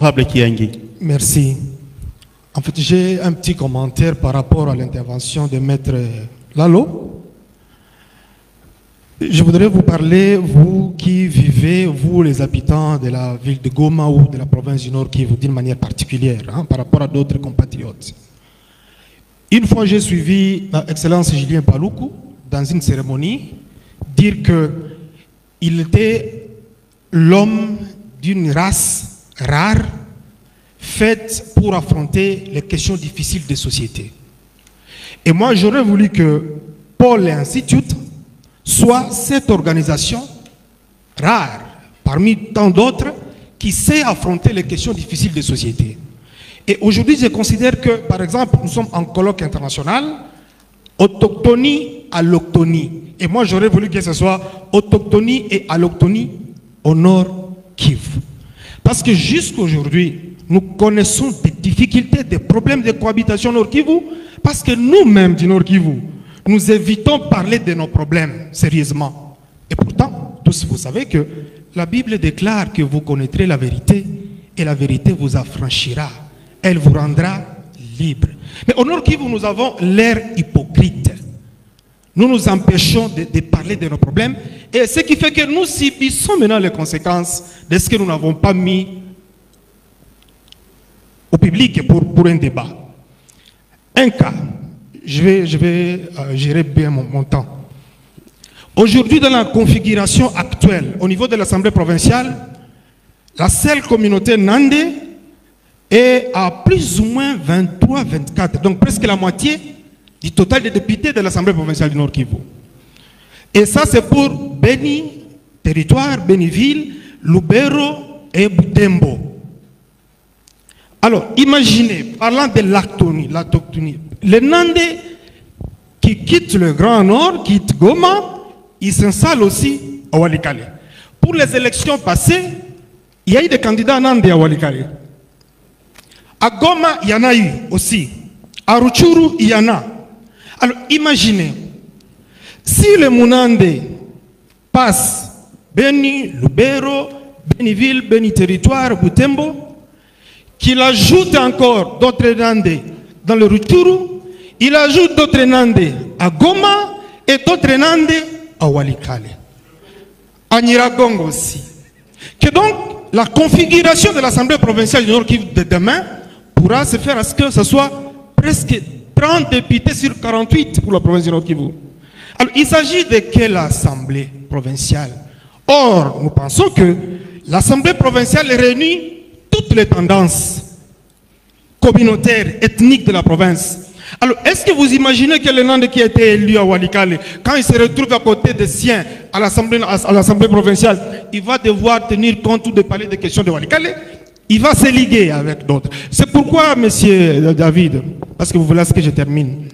Honorable Kiangi. Merci. En fait, j'ai un petit commentaire par rapport à l'intervention de Maître Lalo. Je voudrais vous parler, vous qui vivez, vous les habitants de la ville de Goma ou de la province du Nord Kivu, d'une manière particulière, par rapport à d'autres compatriotes. Une fois, j'ai suivi Excellence Julien Paluku dans une cérémonie dire qu'il était l'homme d'une race rare, faite pour affronter les questions difficiles des sociétés. Et moi, j'aurais voulu que Paul Institute soit cette organisation rare, parmi tant d'autres, qui sait affronter les questions difficiles des sociétés. Et aujourd'hui, je considère que, par exemple, nous sommes en colloque international, autochtonie, allochtonie. Et moi, j'aurais voulu que ce soit autochtonie et allochtonie au Nord Kivu. Parce que jusqu'aujourd'hui, nous connaissons des difficultés, des problèmes de cohabitation au Nord Kivu, parce que nous-mêmes du Nord Kivu, nous évitons de parler de nos problèmes sérieusement. Et pourtant, tous vous savez que la Bible déclare que vous connaîtrez la vérité et la vérité vous affranchira. Elle vous rendra libre. Mais au Nord Kivu, nous avons l'air hypocrite. Nous nous empêchons de parler de nos problèmes. Et ce qui fait que nous subissons maintenant les conséquences de ce que nous n'avons pas mis au public pour un débat. Un cas, je vais gérer bien mon temps. Aujourd'hui, dans la configuration actuelle, au niveau de l'Assemblée provinciale, la seule communauté Nandé est à plus ou moins 23-24, donc presque la moitié du total des députés de l'Assemblée provinciale du Nord Kivu. Et ça, c'est pour Beni, territoire, Beniville, Lubero et Butembo. Alors, imaginez, parlant de l'autochtonie, les Nandés qui quittent le Grand Nord, quittent Goma, ils s'installent aussi à Walikale. Pour les élections passées, il y a eu des candidats Nandés à Walikale. À Goma, il y en a eu aussi. À Rutshuru, il y en a. Alors, imaginez, si les Mounandés passent Beni, Lubero, Beniville, Beni Territoire, Butembo, qu'il ajoute encore d'autres Nandés dans le Rutshuru, il ajoute d'autres Nandés à Goma et d'autres Nandés à Walikale. À Nyiragongo aussi. Que donc, la configuration de l'Assemblée provinciale du Nord Kivu de demain pourra se faire à ce que ce soit presque 30 députés sur 48 pour la province du Nord Kivu. Alors, il s'agit de quelle assemblée provinciale? Or, nous pensons que l'assemblée provinciale réunit toutes les tendances communautaires, ethniques de la province. Alors, est-ce que vous imaginez que le Nandé qui a été élu à Walikale, quand il se retrouve à côté des siens à l'assemblée provinciale, il va devoir tenir compte ou de parler des questions de Walikale? Il va se liguer avec d'autres. C'est pourquoi, monsieur David, parce que vous voulez que je termine.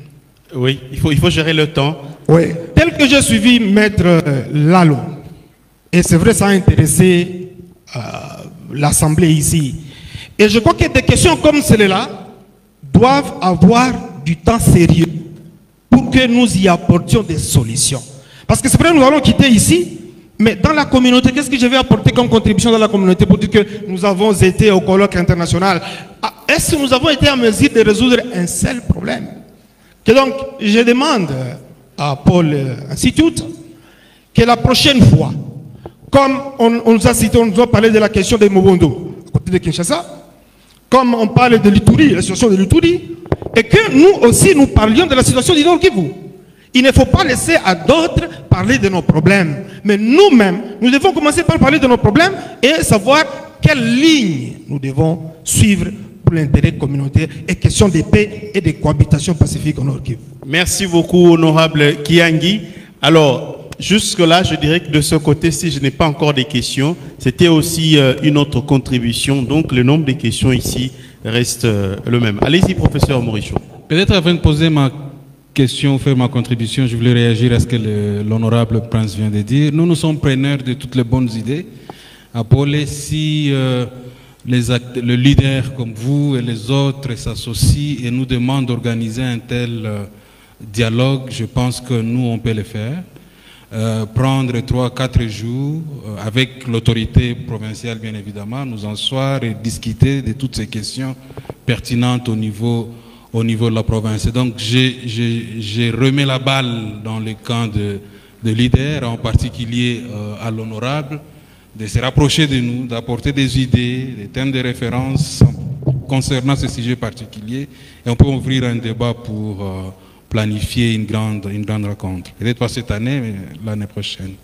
Oui, il faut gérer le temps. Oui, tel que j'ai suivi Maître Lalo, et c'est vrai, ça a intéressé l'Assemblée ici. Et je crois que des questions comme celle-là doivent avoir du temps sérieux pour que nous y apportions des solutions. Parce que c'est vrai, nous allons quitter ici, mais dans la communauté, qu'est-ce que je vais apporter comme contribution dans la communauté pour dire que nous avons été au colloque international? Est-ce que nous avons été en mesure de résoudre un seul problème? Que donc, je demande à Paul Institute que la prochaine fois, comme on nous a cité, on nous a parlé de la question de Mobondo, à côté de Kinshasa, comme on parle de l'Ituri, la situation de l'Ituri, et que nous aussi nous parlions de la situation du Nord Kivu. Il ne faut pas laisser à d'autres parler de nos problèmes. Mais nous-mêmes, nous devons commencer par parler de nos problèmes et savoir quelle ligne nous devons suivre pour l'intérêt communautaire et question de paix et de cohabitation pacifique au Nord Kivu. Merci beaucoup, honorable Kiangi. Alors, jusque-là, je dirais que de ce côté, si je n'ai pas encore des questions, c'était aussi une autre contribution. Donc, le nombre de questions ici reste le même. Allez-y, professeur Morichon. Peut-être avant de poser ma question, faire ma contribution, je voulais réagir à ce que l'honorable prince vient de dire. Nous sommes preneurs de toutes les bonnes idées. Apollo, si le leader comme vous et les autres s'associent et nous demandent d'organiser un tel dialogue, je pense que nous, on peut le faire. prendre 3-4 jours avec l'autorité provinciale, bien évidemment, nous asseoir et discuter de toutes ces questions pertinentes au niveau de la province. Et donc, j'ai remis la balle dans le camp de leaders, en particulier à l'honorable, de se rapprocher de nous, d'apporter des idées, des thèmes de référence concernant ce sujet particulier. Et on peut ouvrir un débat pour planifier une grande rencontre. Peut-être pas cette année, mais l'année prochaine.